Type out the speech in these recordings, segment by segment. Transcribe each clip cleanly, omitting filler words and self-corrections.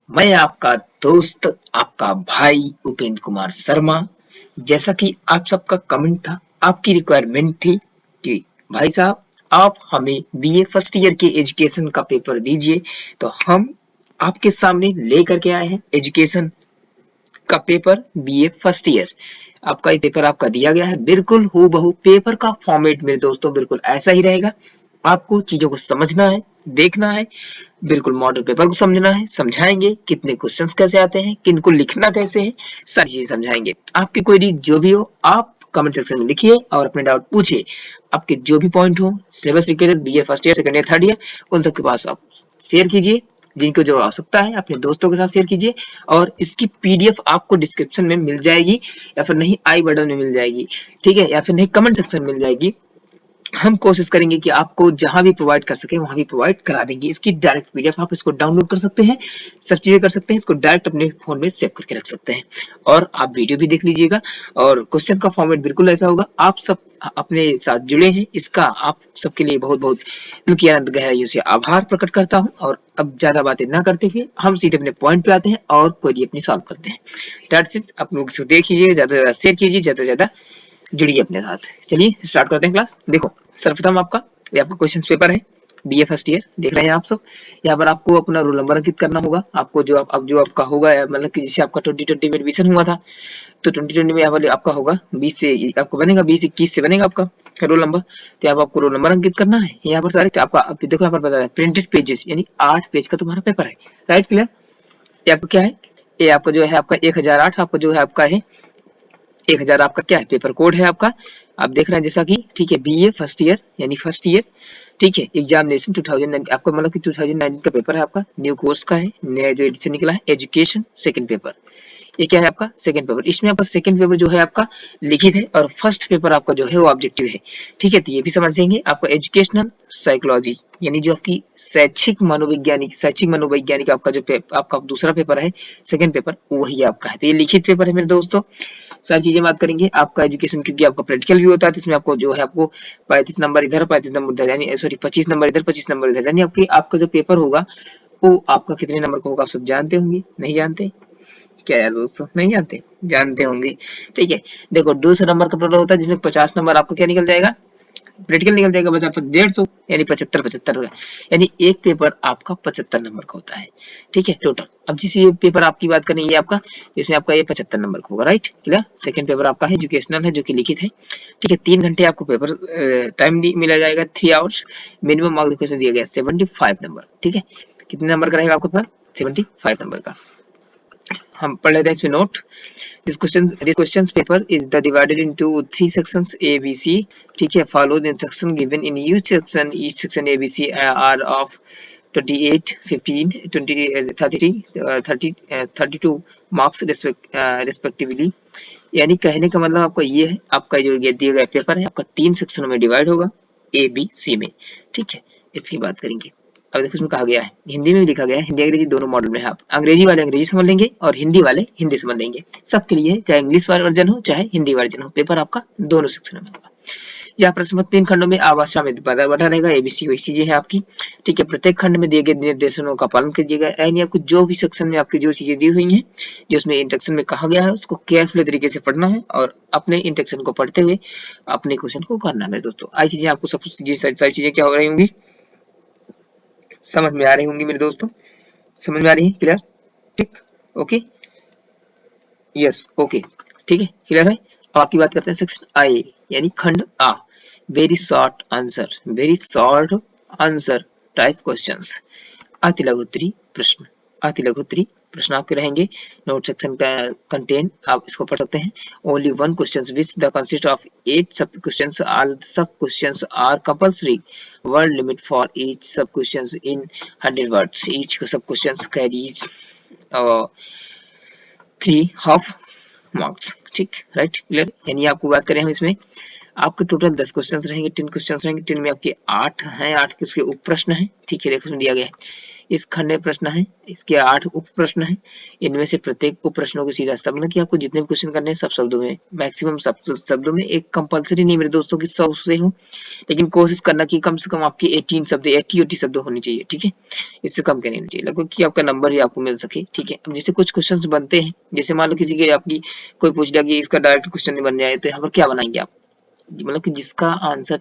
मैं आपका दोस्त, आपका भाई उपेंद्र कुमार शर्मा। जैसा कि आप सबका कमेंट था, आपकी रिक्वायरमेंट थी कि भाई साहब आप हमें बीए फर्स्ट ईयर के एजुकेशन का पेपर दीजिए, तो हम आपके सामने लेकर के आए हैं एजुकेशन का पेपर बीए फर्स्ट ईयर। आपका ये पेपर आपका दिया गया है, बिल्कुल हूबहू पेपर का फॉर्मेट मेरे दोस्तों बिल्कुल ऐसा ही रहेगा। आपको चीजों को समझना है, देखना है, बिल्कुल मॉडल पेपर को समझना है, समझाएंगे कितने क्वेश्चंस कैसे आते हैं, किनको लिखना कैसे है, सारी चीजें समझाएंगे। आपकी क्वेरी जो भी हो आप कमेंट सेक्शन में लिखिए और अपने डाउट पूछिए। आपके जो भी पॉइंट हो syllabus related BA first year second year third year, उन सबके पास आप शेयर कीजिए। जिनको जो आवश्यकता है अपने दोस्तों के साथ शेयर कीजिए। और इसकी पीडीएफ आपको डिस्क्रिप्शन में मिल जाएगी, या फिर नहीं आई बटन में मिल जाएगी, ठीक है, या फिर नहीं कमेंट सेक्शन में मिल जाएगी। हम कोशिश करेंगे कि आपको जहां भी प्रोवाइड कर सके वहां भी प्रोवाइड करा देंगे। इसकी डायरेक्ट पीडीएफ आप इसको डाउनलोड कर सकते हैं, सब चीजें कर सकते हैं, इसको डायरेक्ट अपने फोन में सेव करके रख सकते हैं। और आप वीडियो भी देख लीजिएगा। और क्वेश्चन का फॉर्मेट बिल्कुल ऐसा होगा। आप सब अपने साथ जुड़े हैं, इसका आप सबके लिए बहुत बहुत दिल की अनंत गहराइयों से आभार प्रकट करता हूँ। और अब ज्यादा बातें ना करते हुए हम सीधे अपने पॉइंट पे आते हैं और क्वेरी अपनी सॉल्व करते हैं। That's it. आप लोग इसको देखिए, ज्यादा से ज्यादा शेयर कीजिए, ज्यादा से ज्यादा जुड़िए अपने साथ। चलिए स्टार्ट करते हैं क्लास। देखो सर्वप्रथम आपका ये आपका क्वेश्चन पेपर है बीए फर्स्ट ईयर, देख रहे हैं आप सब। यहाँ पर आपको अपना रोल नंबर अंकित करना होगा। आपको जो अब जो आपका होगा, मतलब कि जैसे आपका 2020 में एडमिशन हुआ था, तो 2020 में यहाँ पर आपका होगा 20 से आपको बनेगा, 20-21 से बनेगा आपका रोल नंबर। तो यहाँ पर आपको रोल नंबर अंकित करना है। यहाँ पर डायरेक्ट आपका देखो यहाँ पर बता रहा है प्रिंटेड पेजेस, यानी 8 पेज का तुम्हारा पेपर है। Right, clear. ये आपका क्या है, ये आपका जो है आपका 1008 आपका जो है आपका है 1000 आपका क्या है पेपर कोड है आपका। आप देख रहे हैं जैसा कि, ठीक है, बीए फर्स्ट ईयर यानी फर्स्ट ईयर, ठीक है। एग्जामिनेशन 2009 आपका, मतलब कि 2019 का पेपर है आपका, न्यू कोर्स का है, नया जो एडिशन निकला है, एजुकेशन सेकंड पेपर। ये क्या है आपका सेकंड पेपर। इसमें आपका सेकंड पेपर जो है आपका लिखित है, और फर्स्ट पेपर आपका जो है वो ऑब्जेक्टिव है, ठीक है। तो ये भी समझेंगे। आपका एजुकेशनल साइकोलॉजी यानी जो आपकी शैक्षिक मनोवैज्ञानिक आपका जो आपका दूसरा पेपर है सेकंड पेपर, वही आपका है। तो ये लिखित पेपर है मेरे दोस्तों। सारी चीजें बात करेंगे आपका एजुकेशन, क्योंकि आपका प्रैक्टिकल भी होता है, तो इसमें आपको जो है आपको 35 नंबर इधर 35 नंबर उधर, यानी सॉरी 25 नंबर इधर 25 नंबर इधर, यानी आपका जो पेपर होगा वो आपका कितने नंबर का होगा आप सब जानते होंगे, नहीं जानते क्या यार दोस्तों, नहीं जानते, जानते होंगे, ठीक है। देखो 200 नंबर का पेपर होता है, जिसमें 50 नंबर आपको क्या निकल जाएगा, प्रैक्टिकल निकल जाएगा, बस आपका 150 यानी 75 यानी एक पेपर आपका 75 नंबर का होता है, ठीक है, टोटल। अब जिस ये पेपर आपकी बात करें, ये आपका, इसमें आपका ये 75 नंबर का होगा। Right, clear. सेकंड पेपर आपका है एजुकेशनल है, जो कि लिखित है, ठीक है। 3 घंटे आपको पेपर टाइम मिला जाएगा, 3 आवर्स। मिनिमम मार्क्स देखो इसमें दिया गया 75 नंबर, ठीक है। कितने नंबर का रहेगा आपका पेपर, 75 नंबर का। हम पढ़ लेते हैं इसमें note. This questions paper is divided into 3 sections A, B, C. ठीक है, follow the instruction given in each section. Each section A, B, C are of 28, 15, 20, 33, 30, 32 marks respectively. यानी कहने का मतलब आपका ये है, आपका जो ये दिया गया पेपर है आपका 3 सेक्शनों में डिवाइड होगा, ए बी सी में, ठीक है। इसकी बात करेंगे। अब देखो इसमें कहा गया है, हिंदी में भी लिखा गया है, हिंदी अंग्रेजी दोनों मॉडल में है। आप अंग्रेजी वाले अंग्रेजी समझ लेंगे और हिंदी वाले हिंदी समझ लेंगे, सबके लिए, चाहे इंग्लिश वर्जन हो चाहे हिंदी वर्जन हो, पेपर आपका दोनों सेक्शन में होगा। यहाँ प्रश्न 3 खंडों में आवास में बटा रहेगा, एबीसी वही चीजें है आपकी, ठीक है। प्रत्येक खंड में दिए गए निर्देशों का पालन कीजिएगा, यानी आपको जो भी सेक्शन में आपकी जो चीजें दी हुई हैं, जो उसमें इंस्ट्रक्शन में कहा गया है, उसको केयरफुल तरीके से पढ़ना है, और अपने इंस्ट्रक्शन को पढ़ते हुए अपने क्वेश्चन को करना है मेरे दोस्तों। आई चीजें आपको सब सारी चीजें क्या हो रही होंगी, समझ में आ रही होंगी मेरे दोस्तों, समझ में आ रही है, क्लियर, ठीक, ओके, यस, ओके, ठीक है, क्लियर है। अब आपकी बात करते हैं सेक्शन आई यानी खंड आ, very short answer type questions, अति लघुत्तरी प्रश्न, अति लघुत्तरी प्रश्न आपके रहेंगे। नोट सेक्शन का कंटेंट आप इसको पढ़ सकते हैं। Only one questions which the consist of 8 sub questions, all sub questions are compulsory, word limit for each sub questions in 100 words, each sub questions carries 3 half marks, ठीक, right, clear. यानी आपको बात करें हम इसमें, आपके टोटल 10 क्वेश्चंस रहेंगे, 10 questions रहेंगे, 10 में आपके 8 हैं, 8 के उसके उप प्रश्न हैं, ठीक है। देखो इसमें दिया गया है इस खंड में प्रश्न है, इसके 8 उप प्रश्न है। इनमें से प्रत्येक उप प्रश्नों को सीधा समझ के आपको जितने भी क्वेश्चन करने हैं सब शब्दों में, मैक्सिमम सब शब्दों में। एक कंपलसरी नहीं मेरे दोस्तों की 100 से हो, लेकिन कोशिश करना कि कम से कम आपकी 18 शब्द 80 शब्द होनी चाहिए, ठीक है। इससे कम क्या नहीं होनी चाहिए, लगभग कि आपका नंबर भी आपको मिल सके, ठीक है। अब जैसे कुछ क्वेश्चन बनते हैं, जैसे मान लो किसी के आपकी कोई पूछ लिया कि इसका डायरेक्ट क्वेश्चन बन जाए, तो यहाँ पर क्या बनाएंगे आप, मतलब कि जिसका आंसर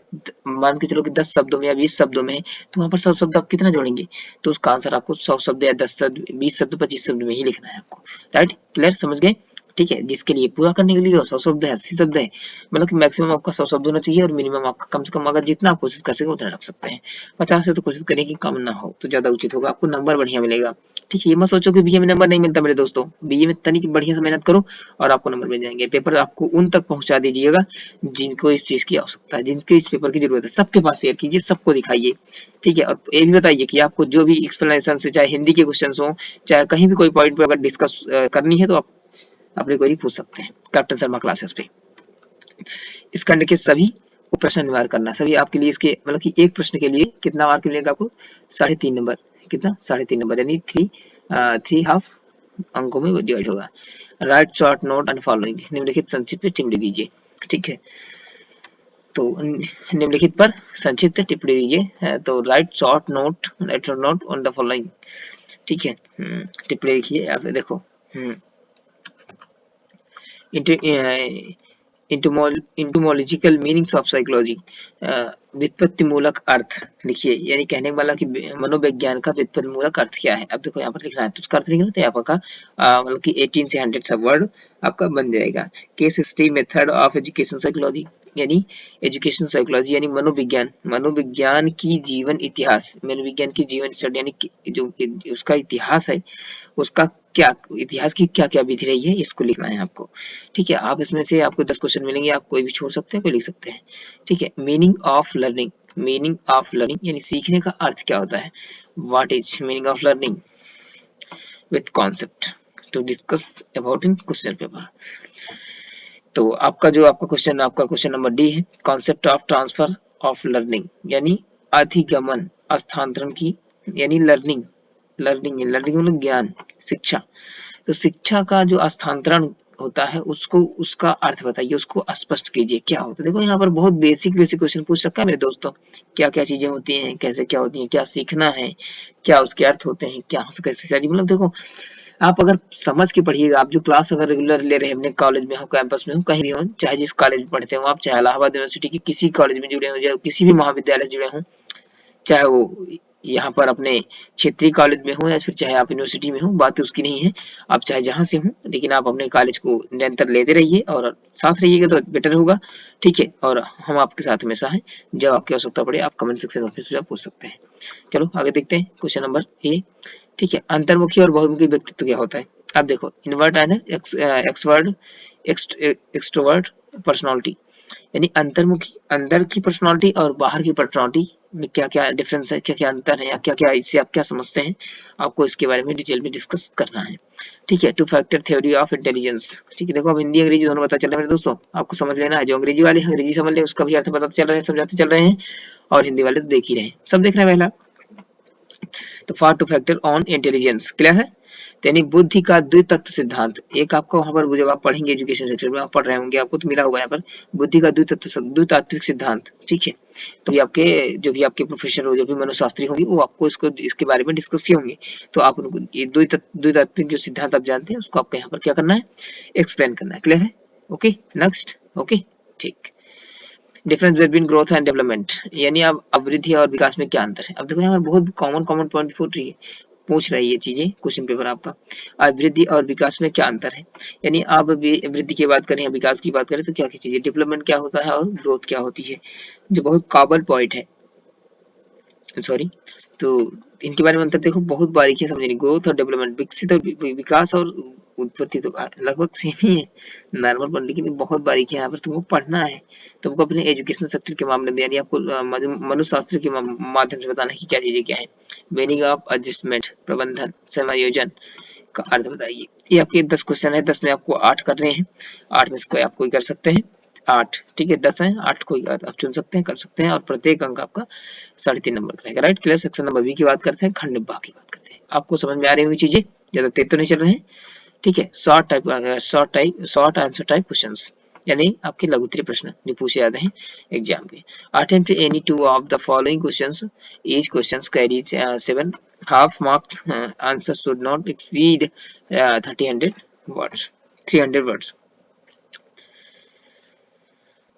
मान के चलो कि 10 शब्दों में या 20 शब्दों में है, तो वहां पर 100 शब्द आप कितना जोड़ेंगे, तो उसका आंसर आपको 100 शब्द या 10 शब्द 20 शब्द 25 शब्द में ही लिखना है आपको, राइट, क्लियर, समझ गए, ठीक है। जिसके लिए पूरा करने के लिए 100 शब्द है 80 शब्द है, मतलब कि मैक्सिमम आपका 100 शब्द होना चाहिए और मिनिमम आपका कम से कम अगर जितना आप कोशिश कर सके उतना रख सकते हैं। 50 से तो कोशिश करें कि कम ना हो तो ज्यादा उचित होगा, आपको नंबर बढ़िया मिलेगा, ठीक है। ये मत सोचो कि बीए में नंबर नहीं मिलता मेरे दोस्तों, बीए में तनिक बढ़िया से मेहनत करो और आपको नंबर मिल जाएंगे। पेपर आपको उन तक पहुंचा दीजिएगा जिनको इस चीज की आवश्यकता है, जिनके इस पेपर की जरूरत है, सबके पास शेयर कीजिए, सबको दिखाइए, ठीक है। और ये भी बताइए कि आपको जो भी एक्सप्लेनेशन से, चाहे हिंदी के क्वेश्चन हो, चाहे कहीं भी कोई पॉइंट पे अगर डिस्कस करनी है तो आप अपने क्वेरी पूछ सकते हैं कैप्टन शर्मा क्लासेस पे। इस खंड के सभी प्रश्न निवार करना, सभी आपके लिए इसके मतलब कि एक प्रश्न के लिए कितना मार्क मिलेगा आपको, 3.5 नंबर, कितना 3.5 नंबर, यानी थ्री हाफ अंकों में डिवाइड होगा। Right short note and following, निम्नलिखित संक्षिप्त टिप्पणी दीजिए, ठीक है। तो निम्नलिखित पर संक्षिप्त टिप्पणी दीजिए, तो right short note on the following, ठीक है। टिप्पणी लिखिए, आप देखो इंटोमोलॉजिकल मीनिंग्स ऑफ साइकोलॉजी, व्युत्पत्ति मूलक अर्थ लिखिए, यानी कहने वाला कि मनोविज्ञान का व्युत्पत्ति मूलक अर्थ क्या है। अब देखो यहाँ पर लिखना है तो उसका अर्थ लिखना, तो यहाँ पर मतलब कि 18 से 100 सब वर्ड आपका बन जाएगा। Case study method of education psychology, यानी एजुकेशन साइकोलॉजी यानी मनोविज्ञान की जीवन इतिहास, मनोविज्ञान की जीवन स्टडी यानी जो उसका इतिहास है, उसका क्या इतिहास की क्या क्या विधि रही है, इसको लिखना है आपको, ठीक है। आप इसमें से आपको 10 क्वेश्चन मिलेंगे, आप कोई भी छोड़ सकते हैं, कोई लिख सकते हैं, ठीक है। मीनिंग ऑफ लर्निंग यानी सीखने का अर्थ क्या होता है, what is meaning of learning with concept to discuss about in question paper. तो आपका क्वेश्चन नंबर डी है, concept of transfer of learning, यानी अधिगमन स्थानांतरण की, यानी लर्निंग मतलब ज्ञान, शिक्षा, तो शिक्षा का जो स्थानांतरण होता है उसको, उसका अर्थ बताइए, उसको स्पष्ट कीजिए क्या होता है। देखो यहाँ पर बहुत बेसिक क्वेश्चन पूछ रखा है मेरे दोस्तों, क्या क्या चीजें होती हैं, कैसे क्या होती हैं, क्या सीखना है, क्या उसके अर्थ होते हैं, क्या कैसे, मतलब देखो आप अगर समझ के पढ़िएगा, आप जो क्लास अगर रेगुलर ले रहे हैं अपने कॉलेज में हो, कैंपस में हो, कहीं भी हो, चाहे जिस कॉलेज में पढ़ते हो आप, चाहे इलाहाबाद यूनिवर्सिटी के किसी कॉलेज में जुड़े हो, चाहे किसी भी महाविद्यालय से जुड़े हो, चाहे वो यहाँ पर अपने क्षेत्रीय कॉलेज में हो या फिर चाहे आप यूनिवर्सिटी में हो, बात उसकी नहीं है, आप चाहे जहाँ से हो, लेकिन आप अपने कॉलेज को निरंतर लेते रहिए और साथ रहिएगा तो बेटर होगा, ठीक है। और हम आपके साथ हमेशा हैं, जब आपकी आवश्यकता पड़े आप कमेंट सेक्शन में अपने सुझाव पूछ सकते हैं। चलो आगे देखते हैं क्वेश्चन नंबर ए, ठीक है। अंतर्मुखी और बहुमुखी व्यक्तित्व क्या होता है, आप देखो इनवर्ट है ना, एक्सवर्ड एक्सट्रोवर्ट पर्सनालिटी, यानी अंतर्मुखी अंदर की पर्सनालिटी और बाहर की पर्सनालिटी में क्या क्या डिफरेंस है, क्या क्या अंतर है, या क्या क्या इससे आप क्या समझते हैं, आपको इसके बारे में डिटेल में डिस्कस करना है, ठीक है। 2 फैक्टर थ्योरी ऑफ इंटेलिजेंस, ठीक है। देखो अब हिंदी अंग्रेजी दोनों पता चल रहा है मेरे दोस्तों, आपको समझ लेना है, जो अंग्रेजी वाले अंग्रेजी समझ ले, उसका भी अर्थ पता चल रहा है, समझाते चल रहे हैं, और हिंदी वाले तो देख ही रहे हैं, सब देख रहे हैं पहला। तो for 2 factor on intelligence clear है, यानी बुद्धि का द्वितत्व सिद्धांत, एक आपको वहां पर जब आप पढ़ेंगे एजुकेशन सेक्टर में आप पढ़ रहे होंगे, आपको तो मिला होगा यहाँ पर बुद्धि का द्वितात्विक सिद्धांत, ठीक है। तो ये आपके जो भी आपके प्रोफेसर हो, जो भी मनोशास्त्री होंगे, वो आपको इसके बारे में डिस्कस किए होंगे, तो आप उनको ये द्वितात्विक जो सिद्धांत आप जानते हैं उसको आपको यहाँ पर क्या करना है, एक्सप्लेन करना है, क्लियर है, ओके नेक्स्ट, ओके ठीक। Difference between growth and development, यानी अब वृद्धि और विकास में क्या अंतर है। अब देखो यहाँ पर बहुत कॉमन पॉइंट पूछ रही है चीजें, क्वेश्चन पेपर आपका, आज वृद्धि और विकास में क्या अंतर है, यानी आप वृद्धि की बात करें या विकास की बात करें तो क्या क्या चीजें, डेवलपमेंट क्या होता है और ग्रोथ क्या होती है, जो बहुत कॉमन पॉइंट है, सॉरी। तो इनके बारे में अंतर देखो, बहुत बारीकी समझनी, ग्रोथ और डेवलपमेंट, विकसित और विकास और उत्पत्ति तो लगभग सेम ही है, नॉर्मल पर, लेकिन बहुत बारीकी यहाँ पर तुमको पढ़ना है, तुमको अपने एजुकेशन सेक्टर के मामले में, यानी आपको मनुशास्त्र के माध्यम से बताना है कि क्या चीजें क्या है। मीनिंग ऑफ एडजस्टमेंट, प्रबंधन, समायोजन का अर्थ बताइए। ये आपके 10 क्वेश्चन है, 10 में आपको 8 करने हैं, 8 में से कोई आप कोई कर सकते हैं, 8, ठीक है 10 है 8 कोई आप चुन सकते हैं, कर सकते हैं, और प्रत्येक अंक आपका 3.5 नंबर का रहेगा। Right, clear. Section number B की बात करते हैं, खंड निब्बा की बात करते हैं। आपको समझ में आ रही होंगी चीजें, ज्यादा तेज तो नहीं चल रहे हैं, ठीक है। शॉर्ट आंसर टाइप क्वेश्चंस, यानी आपके लघुत्तरीय प्रश्न जो पूछे जाते हैं एग्जाम में। Attempt any two of the following questions, each questions carries 7 half marks, answer should not exceed 300 words.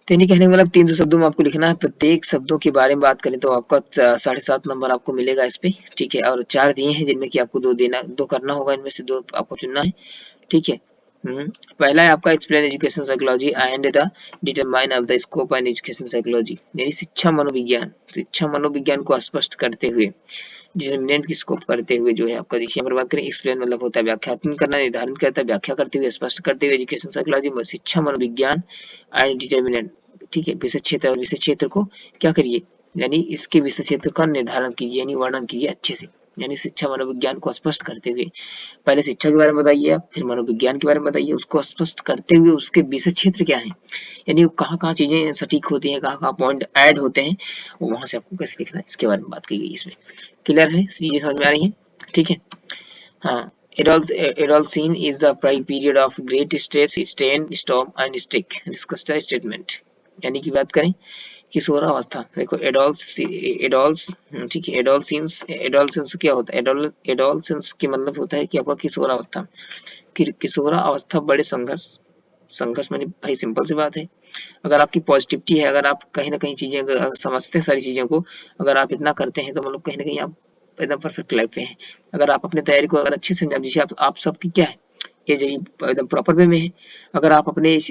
यानी कहने का मतलब 300 शब्दों में आपको लिखना है। प्रत्येक शब्दों के बारे में बात करें तो आपका 7.5 नंबर आपको मिलेगा इस पे, ठीक है। और 4 दिए हैं जिनमें कि आपको 2 करना होगा, इनमें से 2 आपको चुनना है, ठीक है। पहला है आपका explain education psychology and the determine of the scope and education psychology, यानी शिक्षा मनोविज्ञान को स्पष्ट करते हुए, डिटरमिनेंट की स्कोप करते हुए जो है आपका, देखिए यहाँ पर बात करें एक्सप्लेन मतलब होता है व्याख्यात्मक करना, निर्धारण करता है व्याख्या करते हुए, स्पष्ट करते हुए। एजुकेशन साइकोलॉजी में शिक्षा मनोविज्ञान एंड डिटरमिनेंट, ठीक है, विषय क्षेत्र, और विषय क्षेत्र को क्या करिए, यानी इसके विषय क्षेत्र का निर्धारण कीजिए, यानी वर्णन कीजिए अच्छे से, यानी शिक्षा मनोविज्ञान को स्पष्ट करते हुए। पहले शिक्षा के बारे में बताइए आप, फिर मनोविज्ञान के बारे में बताइए, उसको स्पष्ट करते हुए उसके विषय क्षेत्र क्या है, यानी कहाँ कहाँ चीजें सटीक होती हैं, कहाँ कहाँ पॉइंट ऐड होते हैं, वहां से आपको कैसे लिखना है इसके बारे में बात की गई इसमें। क्लियर है, चीजें समझ में आ रही है, ठीक है। हाँ, Erosion is the period of great stress, strain, storm and stick. Discussed statement. यानी कि बात करें किशोरावस्था, देखो एडोल्स, ठीक है। एडोलसेंस क्या होता है, एडोलसेंस की मतलब होता है कि आपका किशोरावस्था, किशोरावस्था बड़े संघर्ष मानी भाई सिंपल सी बात है। अगर आपकी पॉजिटिविटी है, अगर आप कहीं ना कहीं चीजें अगर समझते हैं सारी चीजों को, अगर आप इतना करते हैं तो मतलब कहीं ना कहीं आप एकदम परफेक्ट लाइफ पे हैं। अगर आप अपनी तैयारी को अगर अच्छे से अंजाम दीजिए, आप सबकी क्या है एज एकदम प्रॉपर वे में है। अगर आप अपने इस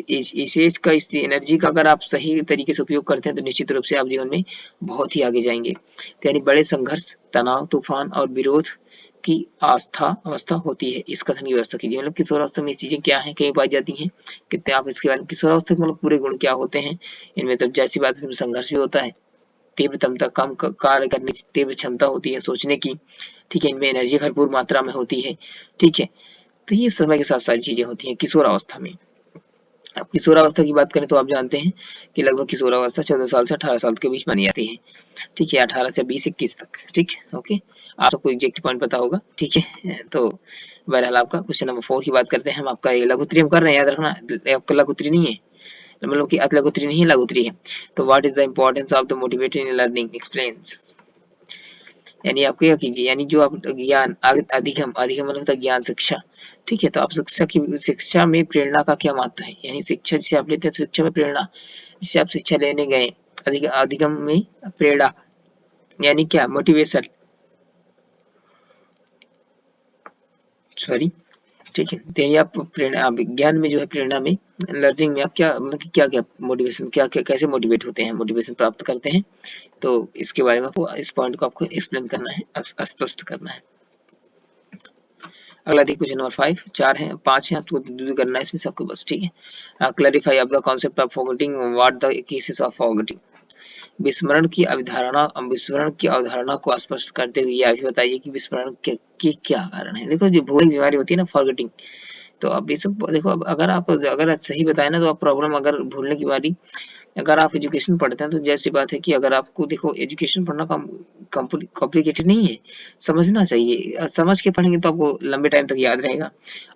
एज का, इस एनर्जी का अगर आप सही तरीके से उपयोग करते हैं तो निश्चित रूप से आप जीवन में बहुत ही आगे जाएंगे। तो यानी बड़े संघर्ष, तनाव, तूफान और विरोध की अवस्था होती है, इस कथन की व्यवस्था कीजिए। मतलब किशोरावस्था में ये चीजें क्या है, कहीं पाई जाती हैं, कितने आप इसके बारे में, किशोरावस्था के मतलब पूरे गुण क्या होते हैं इनमें, तब जैसी बात है संघर्ष भी होता है, तीव्र क्षमता, कम कार्य करने की तीव्र क्षमता होती है सोचने की, ठीक है। इनमें एनर्जी भरपूर मात्रा में होती है, ठीक है। तो ये समय के साथ सारी चीजें होती हैं किशोरावस्था में। अब किशोरावस्था की बात करें तो आप जानते हैं कि लगभग किशोरावस्था 14 साल से 18 साल के बीच मानी जाती है, ठीक है। 18 से 20-21 तक, ठीक है, ओके। आप सबको एग्जैक्ट पॉइंट पता होगा, ठीक है। तो बहरहाल आपका क्वेश्चन नंबर 4 की बात करते हैं हम। आपका ये लघुत्तरी हम कर रहे हैं, याद रखना, आपका लघुत्तरी नहीं है, मतलब कि लघुत्तरी नहीं, लघुत्तरी है। तो what is the importance of the motivated learning, explains, यानी आप क्या कीजिए, यानी जो आप ज्ञान अधिगम मतलब होता है ज्ञान, शिक्षा, ठीक है। तो आप शिक्षा में प्रेरणा का क्या महत्व है, यानी शिक्षा जिसे आप लेते हैं तो शिक्षा में प्रेरणा, जिसे आप शिक्षा लेने गए, अधिगम में प्रेरणा, यानी क्या मोटिवेशन, सॉरी, ठीक है। तो यानी आप प्रेरणा, विज्ञान में जो है प्रेरणा में, लर्निंग में आप क्या मतलब कि क्या क्या मोटिवेशन, क्या क्या कैसे मोटिवेट होते हैं, मोटिवेशन प्राप्त करते हैं, तो इसके बारे में आपको, इस पॉइंट को आपको एक्सप्लेन करना है, स्पष्ट करना है। अगला देखिए क्वेश्चन नंबर 5, 4 है 5 है, आपको दो करना है इसमें से आपको बस, ठीक है। Clarify of the concept of forgetting, what the cases of forgetting, विस्मरण की अवधारणा को स्पष्ट करते हुए यह भी बताइए कि विस्मरण के क्या कारण है। देखो जो भूलने की बीमारी होती है ना, फॉरगेटिंग, तो अब ये सब देखो, अब अगर आप सही बताए ना तो आप प्रॉब्लम, अगर भूलने की बीमारी, अगर आप एजुकेशन पढ़ते हैं तो जैसी बात है कि अगर आपको देखो एजुकेशन पढ़ना कॉम्प्लिकेटेड नहीं है, समझना चाहिए, समझ के पढ़ेंगे तो आपको लंबे टाइम तक याद रहेगा।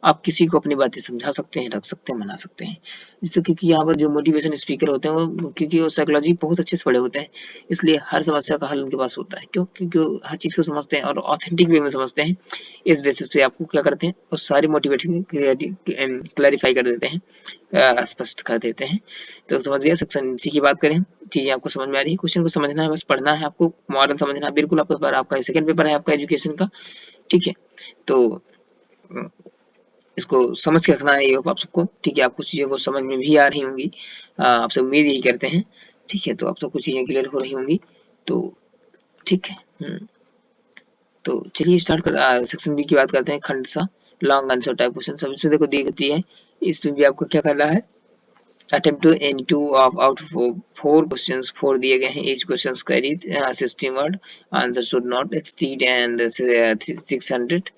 आप किसी को अपनी बातें समझा सकते हैं, रख सकते हैं, मना सकते हैं, जिससे क्योंकि यहाँ पर जो मोटिवेशन स्पीकर होते हैं वो, क्योंकि वो साइकोलॉजी बहुत अच्छे से पढ़े होते हैं, इसलिए हर समस्या का हल उनके पास होता है। क्यों? क्योंकि वो हर चीज को समझते हैं और ऑथेंटिक वे में समझते हैं। इस बेसिस पे आपको क्या करते हैं, वो सारी मोटिवेशन क्लैरिफाई कर देते हैं, स्पष्ट कर देते हैं। तो समझ गया। सेक्शन सी की बात करें, चीजें आपको समझ में आ रही है, क्वेश्चन को समझना है, बस पढ़ना है आपको, मॉडल समझना है, बिल्कुल आपका सेकंड पेपर है आपका एजुकेशन का, ठीक है। तो इसको समझ के रखना है, ये आप सबको, ठीक है। आपको चीजों को समझ में भी आ रही होंगी, आपसे उम्मीद यही करते हैं, ठीक है। तो आप सबको चीजें क्लियर हो रही होंगी, तो ठीक है। तो चलिए स्टार्ट कर, सेक्शन बी की बात करते हैं, खंड सा लॉन्ग आंसर टाइप क्वेश्चन। सब इसमें देखो दी गई है, इसमें भी आपको क्या करना है, attempt to any two of out of four questions, 4 दिए गए हैं, each questions carries 16 word, answer should not exceed and 600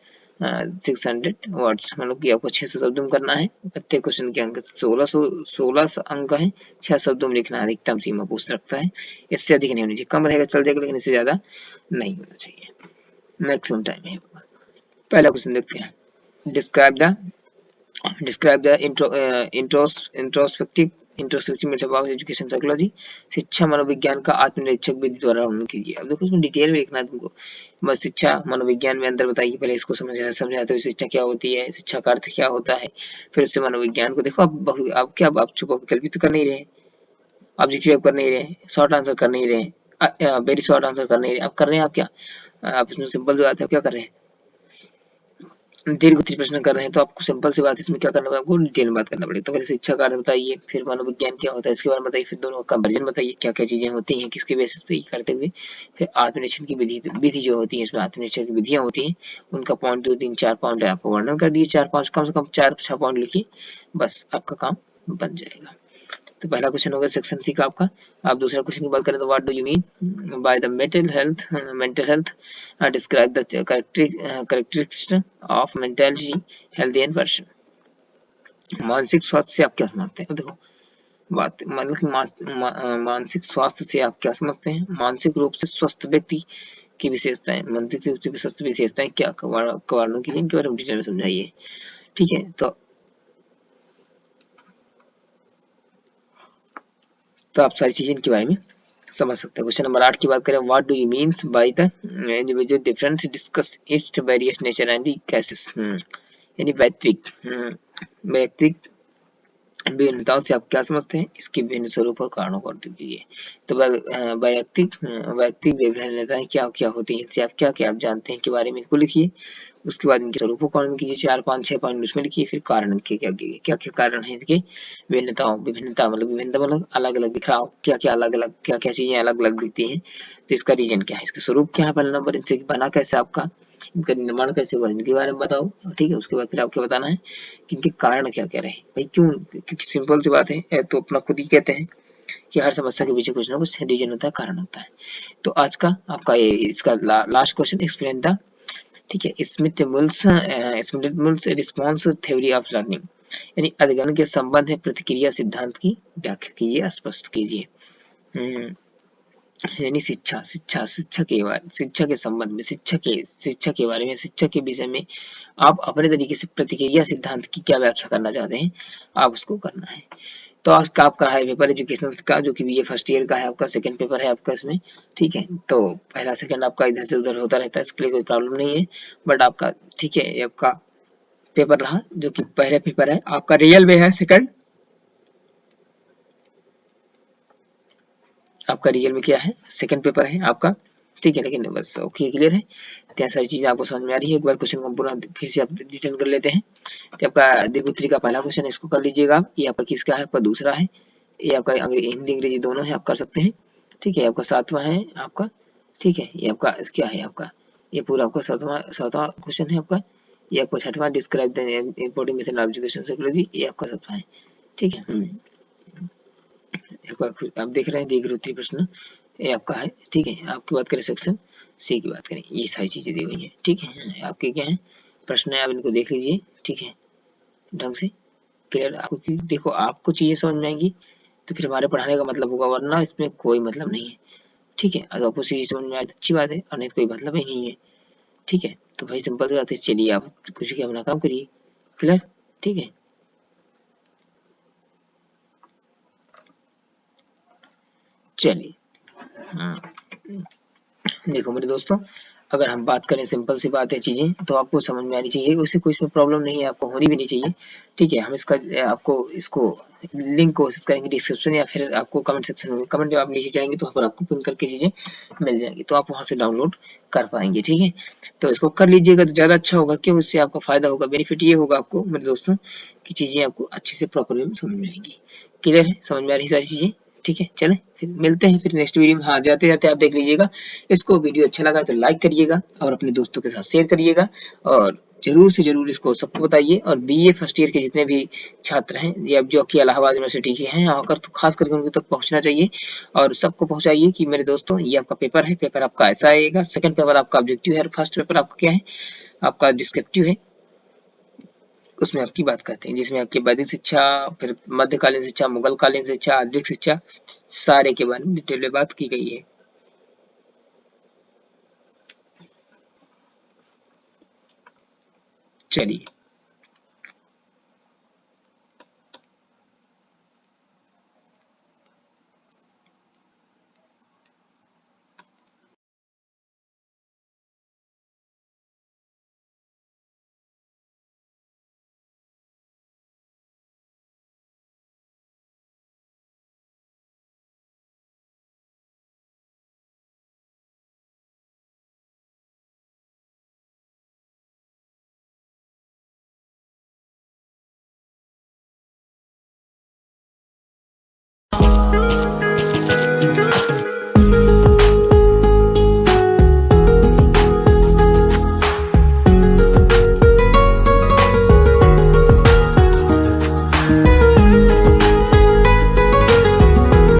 600 words, मतलब कि आपको 600 शब्दों में करना है। प्रत्येक क्वेश्चन के अंक 16 अंक है, 6 शब्दों में लिखना अधिकतम सीमा पूछ रखता है। इससे अधिक नहीं होनी चाहिए, कम रहेगा चल जाएगा लेकिन इससे ज्यादा नहीं होना चाहिए, मैक्सिमम टाइम है। पहला क्वेश्चन देखते हैं, describe the introspective method of education psychology, शिक्षा मनोविज्ञान का आत्मनिरीक्षक विधि द्वारा वर्णन कीजिए। अब देखो इसमें डिटेल में लिखना है तुमको, बस शिक्षा मनोविज्ञान में अंदर बताइए, पहले इसको समझाते हुए शिक्षा क्या होती है, शिक्षा का अर्थ क्या होता है, फिर उससे मनोविज्ञान को देखो। अब क्या आप चुप विकल्पित कर नहीं रहे, ऑब्जेक्टिव कर नहीं रहे, शॉर्ट आंसर कर नहीं रहे, वेरी शॉर्ट आंसर कर नहीं रहे, आप कर रहे हैं आप क्या, आप इसमें सिंपल बात है क्या कर रहे हैं, दीर्घ उत्तरीय प्रश्न कर रहे हैं, तो आपको सिंपल सी बात इसमें क्या करना है, आपको डिटेल में बात करना पड़ेगा। तो पहले शिक्षा का अर्थ बताइए, फिर मनोविज्ञान क्या होता है इसके बारे में बताइए, फिर दोनों का कंपैरिजन बताइए, क्या क्या चीजें होती हैं किसके बेसिस पे करते हुए, फिर आत्मनिरीक्षण की विधि जो होती है, इसमें आत्मनिरीक्षण की विधियां होती हैं, उनका पॉइंट 2 3 4 पॉइंट है, आपको वर्णन कर दिए, 4 5 कम से कम 4 6 पॉइंट लिखिए, बस आपका काम बन जाएगा। तो पहला क्वेश्चन होगा सेक्शन सी का आपका। आप दूसरा क्वेश्चन की बात करें तो what do you mean by the mental health, describe the characteristics of mentally healthy and person. मानसिक स्वास्थ्य से आप क्या समझते हैं, देखो बात मतलब कि मानसिक स्वास्थ्य से आप क्या समझते हैं, मानसिक रूप से स्वस्थ व्यक्ति की विशेषताएं, मानसिक रूप से स्वस्थ विशेषताएं क्या कवारणों की, इनके बारे में डिटेल में समझाइए। ठीक है, तो आप सारी चीजें इनके बारे में समझ सकते हैं। क्वेश्चन नंबर 8 की बात करें, what do you means by the individual difference, discuss its various nature and cases, यानी वैयक्तिक भिन्नताओं से आप क्या समझते हैं, इसके विभिन्न स्वरूप और कारणों को अर्थ कीजिए। तो वैयक्तिक भिन्नताएं क्या क्या होती हैं, आप क्या क्या आप जानते हैं के बारे में इनको लिखिए, उसके बाद इनके स्वरूपों को वर्णन कीजिए, 4 5 6 पॉइंट उसमें लिखिए, फिर कारण के क्या क्या क्या कारण है इनके, विभिन्नता मतलब अलग अलग बिखराव, क्या क्या अलग अलग क्या क्या चीजें अलग अलग दिखती हैं, तो इसका रीजन क्या है, इसका स्वरूप क्या है, पहला नंबर इनसे बना कैसे आपका, इनका निर्माण कैसे हुआ, इनके बारे में बताओ। ठीक है, उसके बाद फिर आपको बताना है कि इनके कारण क्या क्या रहे भाई, क्यों, क्योंकि सिंपल सी बात है, तो अपना खुद ही कहते हैं कि हर समस्या के पीछे कुछ ना कुछ रीजन होता है, कारण होता है। तो आज का आपका ये इसका लास्ट क्वेश्चन, एक्सप्लेन द, ठीक है, स्मिथ-मुल्स रिस्पॉन्स थ्योरी ऑफ लर्निंग, यानी अध्ययन के संबंध में प्रतिक्रिया सिद्धांत की व्याख्या कीजिए, स्पष्ट कीजिए। यानी शिक्षा के संबंध में, शिक्षा के बारे में, शिक्षा के विषय में आप अपने तरीके से प्रतिक्रिया सिद्धांत की क्या व्याख्या करना चाहते हैं, आप उसको करना है। तो आज का आपका है पेपर एजुकेशन का, जो कि बीए फर्स्ट ईयर का है, आपका सेकंड पेपर है आपका इसमें। ठीक है, तो पहला सेकंड आपका इधर से उधर होता रहता है, इसके लिए कोई प्रॉब्लम नहीं है, बट आपका ठीक है, आपका पेपर रहा जो कि पहला पेपर है आपका, रियल में है सेकंड, आपका रियल में क्या है, सेकंड पेपर है आपका। ठीक है, लेकिन बस ओके क्लियर है, तो सारी चीजें आपको समझ में आ रही है। एक बार क्वेश्चन को पूरा फिर से आप रिटर्न कर लेते हैं। तो आपका दीर्घ उत्तरी का पहला क्वेश्चन, इसको कर लीजिएगा आप, ये आपका किसका है, आपका दूसरा है, ये आपका हिंदी अंग्रेजी दोनों है, आप कर सकते हैं। ठीक है, आपका 7वां है आपका। ठीक है, ये आपका क्या है आपका, ये पूरा आपका 7वां क्वेश्चन है आपका। ये आपका 6वां, describe the importing method of education psychology, ये आपका 7वां है। ठीक है, आप देख रहे हैं दीर्घ उत्तरी प्रश्न, ये आपका है। ठीक है, आपकी बात करें सेक्शन सी की बात करें, ये सारी चीजें दी गई हैं। ठीक है, आपके क्या है प्रश्न है, आप इनको देख लीजिए। ठीक है, ढंग से क्लियर आपको, देखो आपको चीजें समझ में आएंगी तो फिर हमारे पढ़ाने का मतलब होगा, वरना इसमें कोई मतलब नहीं है। ठीक है, अगर आपको चीजें समझ में आए तो अच्छी बात है, और नहीं तो कोई मतलब ही नहीं है। ठीक है, तो भाई सिंपल सी बात है, चलिए आप कुछ भी अपना काम करिए। क्लियर, ठीक है, चलिए। देखो मेरे दोस्तों, अगर हम बात करें सिंपल सी बात है, चीजें तो आपको समझ में आनी चाहिए, उससे कोई इसमें प्रॉब्लम नहीं है, आपको होनी भी नहीं चाहिए। ठीक है, हम इसका आपको इसको लिंक कोशिश करेंगे डिस्क्रिप्शन या फिर आपको कमेंट सेक्शन में, कमेंट जब आप नीचे जाएंगे तो वहाँ पर आपको पिन करके चीजें मिल जाएंगी, तो आप वहां से डाउनलोड कर पाएंगे। ठीक है, तो इसको कर लीजिएगा तो ज्यादा अच्छा होगा, क्यों, इससे आपका फायदा होगा, बेनिफिट ये होगा आपको मेरे दोस्तों की चीजें आपको अच्छे से प्रॉपर समझ में आएंगी। क्लियर है, समझ में आ रही सारी चीजें। ठीक है, चलें फिर मिलते हैं फिर नेक्स्ट वीडियो में। हाँ, जाते जाते आप देख लीजिएगा, इसको वीडियो अच्छा लगा तो लाइक करिएगा और अपने दोस्तों के साथ शेयर करिएगा, और जरूर से जरूर इसको सबको बताइए। और बीए फर्स्ट ईयर के जितने भी छात्र हैं या जो कि इलाहाबाद यूनिवर्सिटी के हैं आकर तो खास करके उनके तक पहुंचना चाहिए और सबको पहुंचाइए कि मेरे दोस्तों ये आपका पेपर है, पेपर आपका ऐसा आएगा, सेकंड पेपर आपका ऑब्जेक्टिव है और फर्स्ट पेपर आपका क्या है, आपका डिस्क्रिप्टिव है। उसमें आपकी बात करते हैं जिसमें आपकी वैदिक शिक्षा, फिर मध्यकालीन शिक्षा, मुगल कालीन शिक्षा, आधुनिक शिक्षा, सारे के बारे में डिटेल में बात की गई है। चलिए